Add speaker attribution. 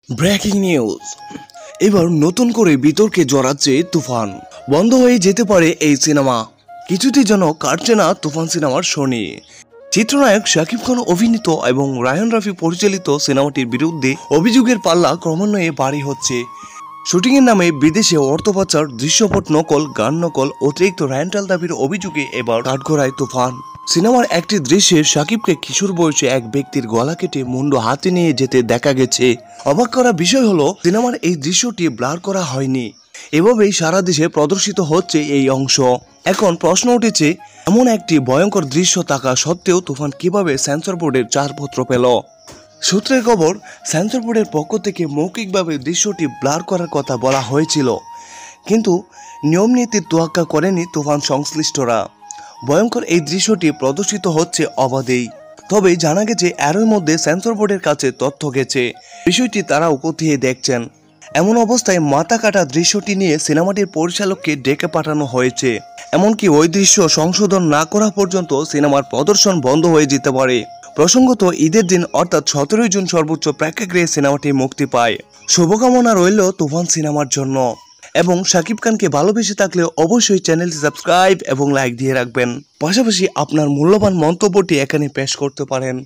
Speaker 1: Breaking news. এবার নতুন করে বিতর্কে জড়াচ্ছে তুফান। বন্ধ হয়ে যেতে পারে এই সিনেমা। কিছুটির জন্য কাটছে না তুফান সিনেমার শনি। চিত্রনায়ক শাকিব খান অভিনীত এবং রায়হান রাফি পরিচালিত সিনেমাটির বিরুদ্ধে অভিযোগের পাল্লা ক্রমান্বয়ে ভারী হচ্ছে। শুটিংয়ের নামে বিদেশে অর্থ পাচার, দৃশ্যপট নকল, গান নকল, অতিরিক্ত রেন্টাল দাবির অভিযোগে এবার কাঠগড়ায় তুফান। সিনেমার একটি দৃশ্যে শাকিবকে কিশোর বয়সে এক ব্যক্তির গলা কেটে মুন্ড হাতে নিয়ে যেতে দেখা গেছে। অবাক করা বিষয় হলো, সিনেমার এই দৃশ্যটি ব্লার করা হয়নি। এভাবেই সারা দেশে প্রদর্শিত হচ্ছে এই অংশ। এখন প্রশ্ন উঠেছে, এমন একটি ভয়ঙ্কর দৃশ্য থাকা সত্ত্বেও তুফান কিভাবে সেন্সর বোর্ডের ছাড়পত্র পেল? সূত্রের খবর, সেন্সর বোর্ডের পক্ষ থেকে মৌখিকভাবে দৃশ্যটি ব্লার করার কথা বলা হয়েছিল, কিন্তু নিয়ম নীতির তোয়াক্কা করেনি তুফান সংশ্লিষ্টরা। ভয়ঙ্কর এই দৃশ্যটি প্রদর্শিত হচ্ছে অবাধেই। তবে জানা গেছে এরই মধ্যে সেন্সর বোর্ডের কাছে তথ্য গেছে, বিষয়টি তারাও খতিয়ে দেখছেন। এমন অবস্থায় মাথা কাটা দৃশ্যটি নিয়ে সিনেমাটির পরিচালককে ডেকে পাঠানো হয়েছে। এমনকি ওই দৃশ্য সংশোধন না করা পর্যন্ত সিনেমার প্রদর্শন বন্ধ হয়ে যেতে পারে। প্রসঙ্গত, ঈদের দিন অর্থাৎ 17 জুন সর্বোচ্চ প্রেক্ষাগৃহে সিনেমাটি মুক্তি পায়। শুভকামনা রইল তুফান সিনেমার জন্য। এবং শাকিব খানকে ভালোবেসে থাকলে অবশ্যই চ্যানেলটি সাবস্ক্রাইব এবং লাইক দিয়ে রাখবেন। পাশাপাশি আপনার মূল্যবান মন্তব্যটি এখানে পেশ করতে পারেন।